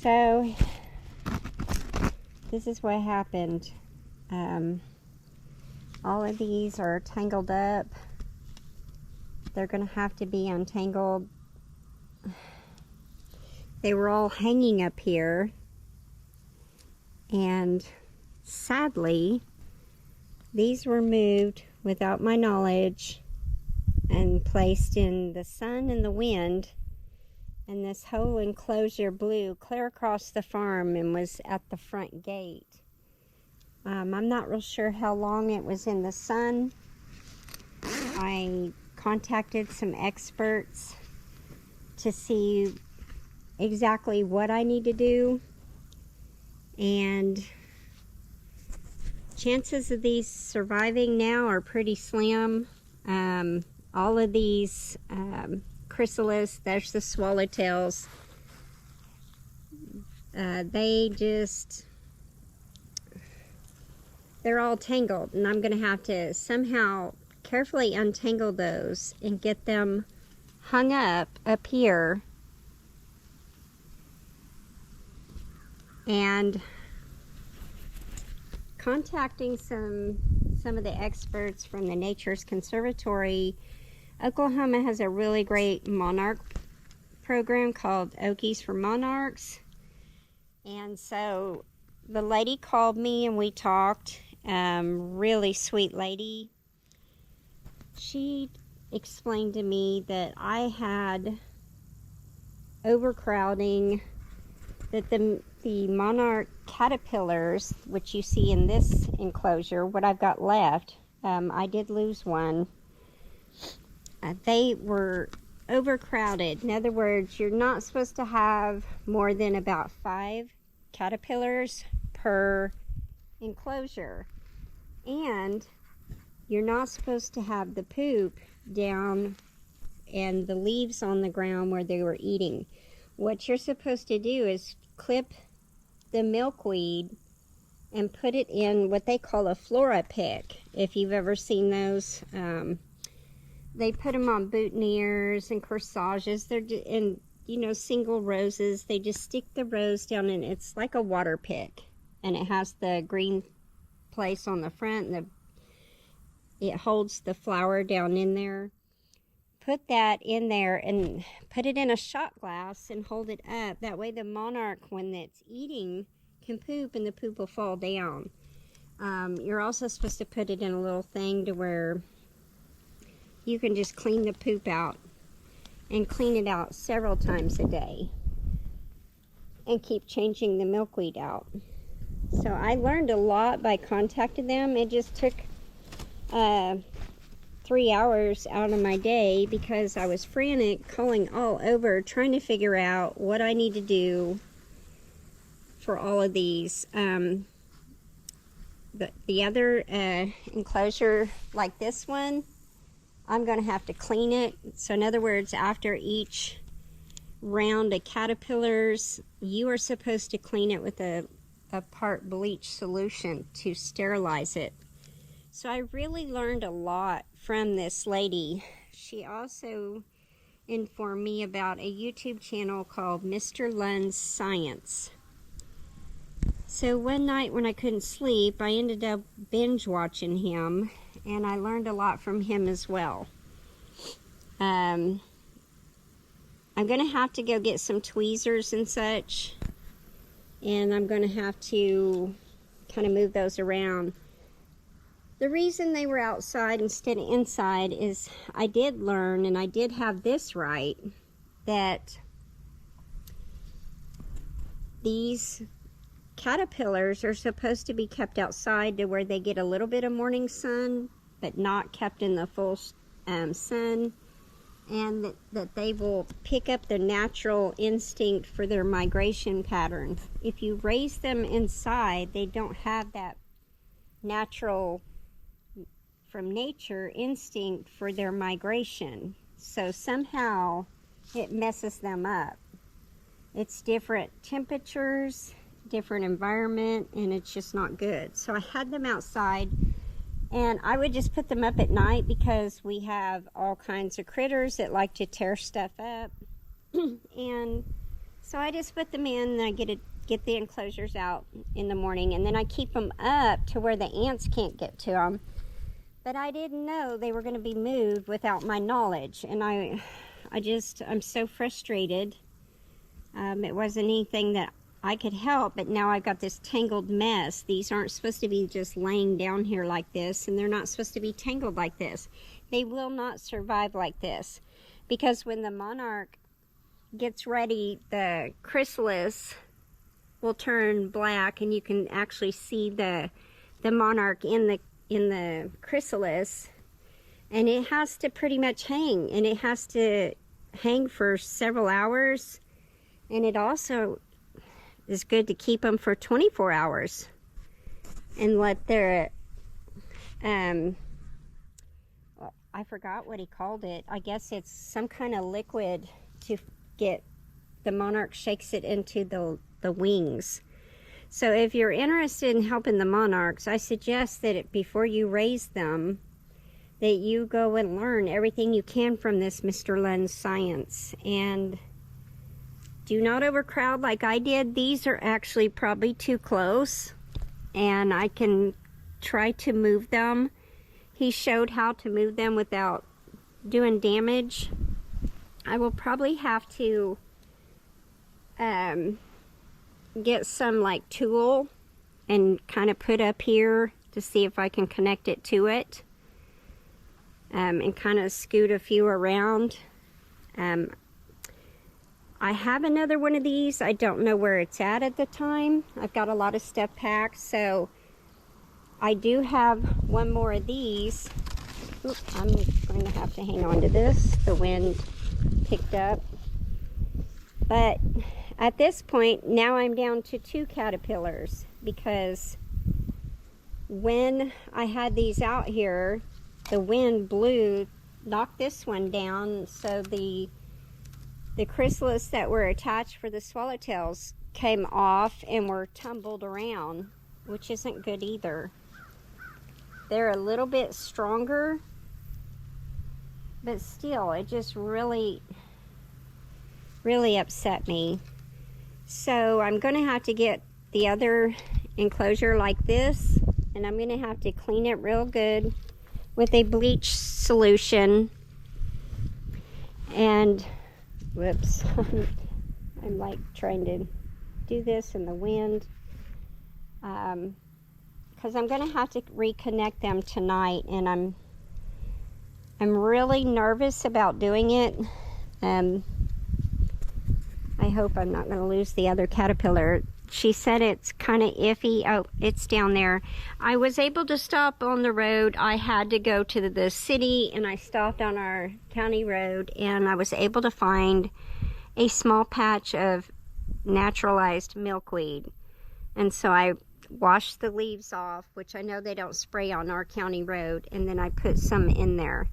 So this is what happened. All of these are tangled up. They're going to have to be untangled. They were all hanging up here, and sadly these were moved without my knowledge and placed in the sun and the wind, and this whole enclosure blew clear across the farm and was at the front gate. I'm not real sure how long it was in the sun. I contacted some experts to see exactly what I need to do, and chances of these surviving now are pretty slim. All of these chrysalis, there's the swallowtails, they're all tangled, and I'm going to have to somehow carefully untangle those and get them hung up here. And contacting some of the experts from the Nature's Conservatory. Oklahoma has a really great Monarch program called Okies for Monarchs. And so the lady called me and we talked. Really sweet lady. She explained to me that I had overcrowding, that the Monarch caterpillars, which you see in this enclosure, what I've got left, I did lose one. They were overcrowded. In other words, you're not supposed to have more than about 5 caterpillars per enclosure. And you're not supposed to have the poop down and the leaves on the ground where they were eating. What you're supposed to do is clip the milkweed and put it in what they call a flora pick. If you've ever seen those, they put them on boutonnieres and corsages. They're in, single roses. They just stick the rose down, and it's like a water pick, and it has the green place on the front, and it holds the flower down in there. Put that in there and put it in a shot glass and hold it up. That way the monarch, when it's eating, can poop, and the poop will fall down. You're also supposed to put it in a little thing to where you can just clean the poop out, and clean it out several times a day, and keep changing the milkweed out. So I learned a lot by contacting them. It just took 3 hours out of my day because I was frantic, calling all over, trying to figure out what I need to do for all of these. The other enclosure, like this one, I'm going to have to clean it. So in other words, after each round of caterpillars, you are supposed to clean it with a part bleach solution to sterilize it. So I really learned a lot from this lady. She also informed me about a YouTube channel called Mr. Lund's Science. So one night when I couldn't sleep, I ended up binge watching him, and I learned a lot from him as well. I'm going to have to go get some tweezers and such, and I'm going to have to kind of move those around. The reason they were outside instead of inside is I did learn, and I did have this right, that these caterpillars are supposed to be kept outside to where they get a little bit of morning sun, but not kept in the full sun, and that they will pick up the natural instinct for their migration pattern. If you raise them inside, they don't have that natural, from nature, instinct for their migration. So somehow it messes them up. It's different temperatures, different environment, and it's just not good. So I had them outside, and I would just put them up at night because we have all kinds of critters that like to tear stuff up. And So I just put them in, and I get the enclosures out in the morning, and then I keep them up to where the ants can't get to them. But I didn't know they were going to be moved without my knowledge, and I'm so frustrated. It wasn't anything that I could help, but now I've got this tangled mess. These aren't supposed to be just laying down here like this, and they're not supposed to be tangled like this. They will not survive like this, because when the Monarch gets ready, the chrysalis will turn black, and you can actually see the Monarch in the chrysalis, and it has to pretty much hang, and it has to hang for several hours. And it also is good to keep them for 24 hours and let their, I forgot what he called it. I guess it's some kind of liquid to get, the Monarch shakes it into the wings. So if you're interested in helping the Monarchs, I suggest that before you raise them, that you go and learn everything you can from this Mr. Lund's science. And do not overcrowd like I did. These are actually probably too close, and I can try to move them. He showed how to move them without doing damage. I will probably have to get some like tool and kind of put up here to see if I can connect it to it, and kind of scoot a few around. I have another one of these. I don't know where it's at the time. I've got a lot of stuff packed, so I do have one more of these. Oops, I'm going to have to hang on to this. The wind picked up. But at this point, now I'm down to 2 caterpillars, because when I had these out here, the wind blew, knocked this one down, so the chrysalis that were attached for the swallowtails came off and were tumbled around, which isn't good either. They're a little bit stronger, but still, it just really upset me. So I'm going to have to get the other enclosure like this, and I'm going to have to clean it real good with a bleach solution. And whoops, I'm like trying to do this in the wind, because I'm going to have to reconnect them tonight, and I'm really nervous about doing it. I hope I'm not going to lose the other caterpillar. She said it's kind of iffy. Oh, it's down there. I was able to stop on the road. I had to go to the city, and I stopped on our county road, and I was able to find a small patch of naturalized milkweed. And so I washed the leaves off, which I know they don't spray on our county road, and then I put some in there.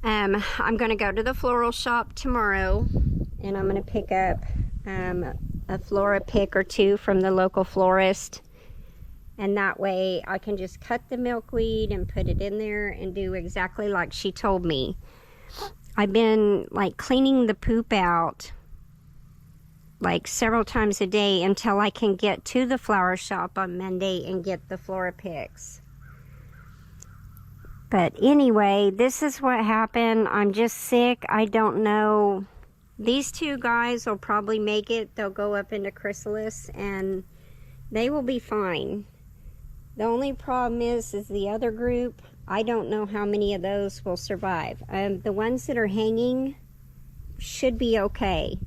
I'm going to go to the floral shop tomorrow, and I'm going to pick up a flora pick or two from the local florist, and that way I can just cut the milkweed and put it in there and do exactly like she told me. I've been like cleaning the poop out like several times a day until I can get to the flower shop on Monday and get the flora picks. But anyway, this is what happened. I'm just sick. I don't know. These 2 guys will probably make it. They'll go up into chrysalis, and they will be fine. The only problem is the other group. I don't know how many of those will survive. The ones that are hanging should be okay.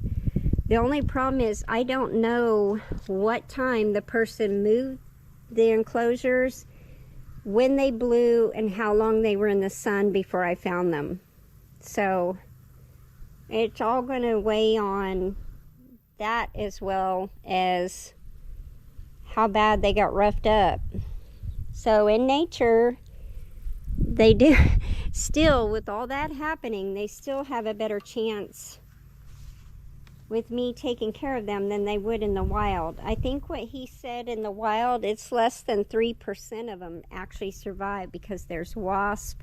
The only problem is I don't know what time the person moved the enclosures, when they blew, and how long they were in the sun before I found them. So it's all going to weigh on that, as well as how bad they got roughed up. So in nature, they do still, with all that happening, they still have a better chance with me taking care of them than they would in the wild. I think what he said, in the wild, it's less than 3% of them actually survive, because there's wasp,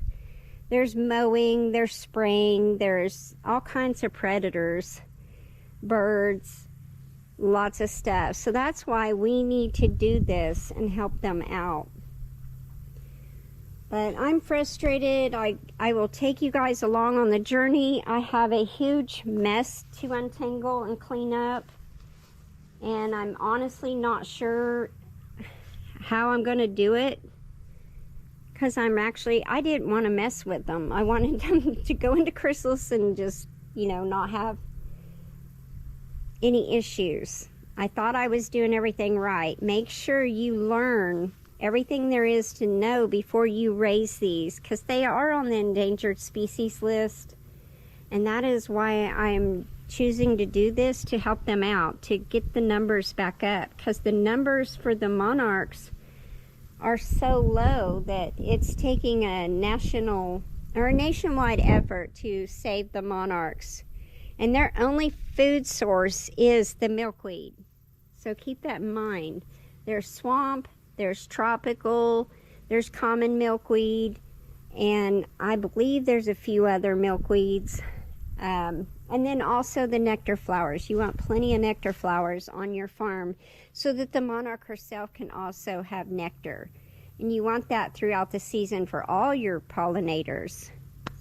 there's mowing, there's spraying, there's all kinds of predators birds, lots of stuff. So that's why we need to do this and help them out. But I'm frustrated. I will take you guys along on the journey. I have a huge mess to untangle and clean up, and I'm honestly not sure how I'm going to do it, because I didn't want to mess with them. I wanted them to go into chrysalis and just, you know, not have any issues. I thought I was doing everything right. Make sure you learn everything there is to know before you raise these, because they are on the endangered species list, and that is why I'm choosing to do this, to help them out, to get the numbers back up, because the numbers for the monarchs are so low that it's taking a national or a nationwide effort to save the monarchs, and their only food source is the milkweed. So keep that in mind. There's swamp, there's tropical, there's common milkweed, and I believe there's a few other milkweeds. And then also the nectar flowers. You want plenty of nectar flowers on your farm so that the monarch herself can also have nectar. And you want that throughout the season for all your pollinators.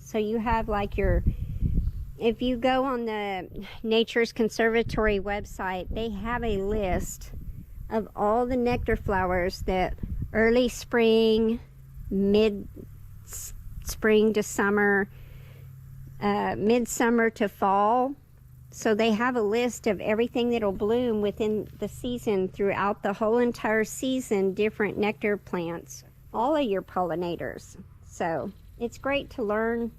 So you have like if you go on the Nature's Conservatory website, they have a list of all the nectar flowers that early spring, mid-spring to summer, midsummer to fall. So they have a list of everything that'll bloom within the season, throughout the whole entire season, different nectar plants, all of your pollinators. So it's great to learn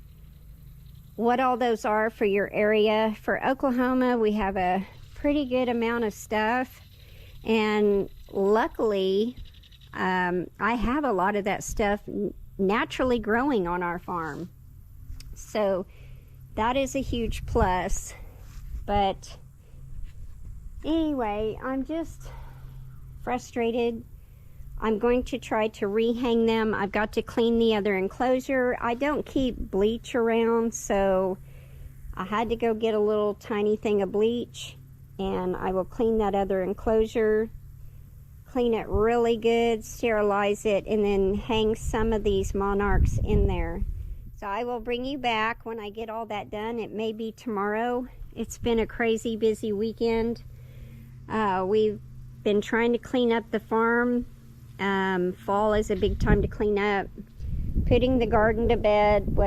what all those are for your area. For Oklahoma, we have a pretty good amount of stuff. And luckily, I have a lot of that stuff naturally growing on our farm. So that is a huge plus. But anyway, I'm just frustrated. I'm going to try to rehang them. I've got to clean the other enclosure. I don't keep bleach around, so I had to go get a little tiny thing of bleach. And I will clean that other enclosure, clean it really good, sterilize it, and then hang some of these monarchs in there. So I will bring you back when I get all that done. It may be tomorrow. It's been a crazy busy weekend. We've been trying to clean up the farm. Fall is a big time to clean up. Putting the garden to bed.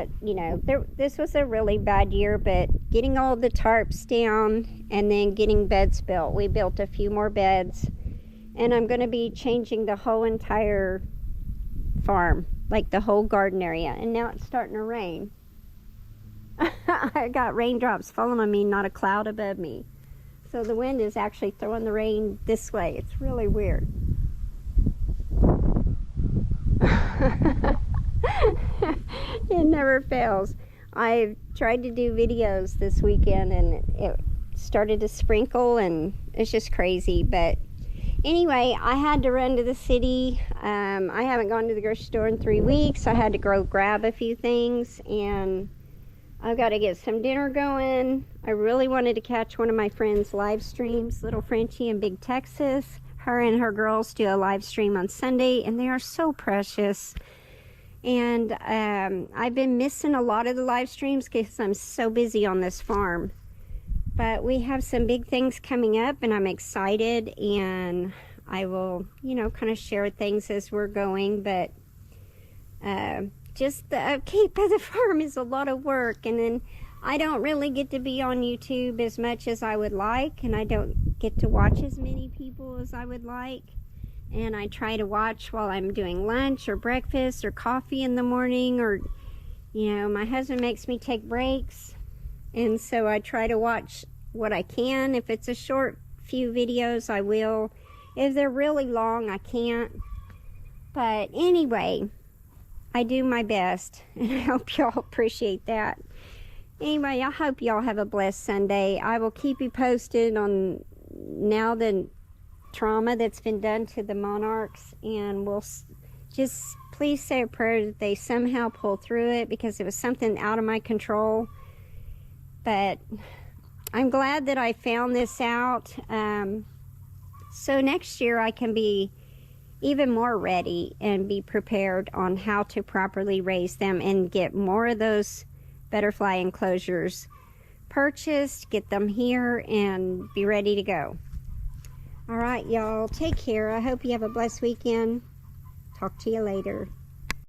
This was a really bad year, but getting all the tarps down and then getting beds built. We built a few more beds, and I'm going to be changing the whole entire farm, like the whole garden area. And now it's starting to rain. I got raindrops falling on me, not a cloud above me. So the wind is actually throwing the rain this way. It's really weird. It never fails. I tried to do videos this weekend, and it started to sprinkle, and it's just crazy. But anyway, I had to run to the city. I haven't gone to the grocery store in 3 weeks. I had to go grab a few things, and I've got to get some dinner going. I really wanted to catch one of my friends' live streams, Little Frenchie in Big Texas. Her and her girls do a live stream on Sunday, and they are so precious. And I've been missing a lot of the live streams because I'm so busy on this farm. But we have some big things coming up, and I'm excited, and I will, kind of share things as we're going. But just the upkeep of the farm is a lot of work, and then I don't really get to be on YouTube as much as I would like, and I don't get to watch as many people as I would like. And I try to watch while I'm doing lunch or breakfast or coffee in the morning, or my husband makes me take breaks, and so I try to watch what I can. If it's a short few videos, I will. If they're really long, I can't. But anyway, I do my best, and I hope y'all appreciate that. Anyway, I hope y'all have a blessed Sunday. I will keep you posted on now the trauma that's been done to the monarchs, and we'll just please say a prayer that they somehow pull through it, because it was something out of my control. But I'm glad that I found this out. So next year I can be even more ready and be prepared on how to properly raise them and get more of those butterfly enclosures purchased, get them here, and be ready to go. All right, y'all, take care. I hope you have a blessed weekend. Talk to you later.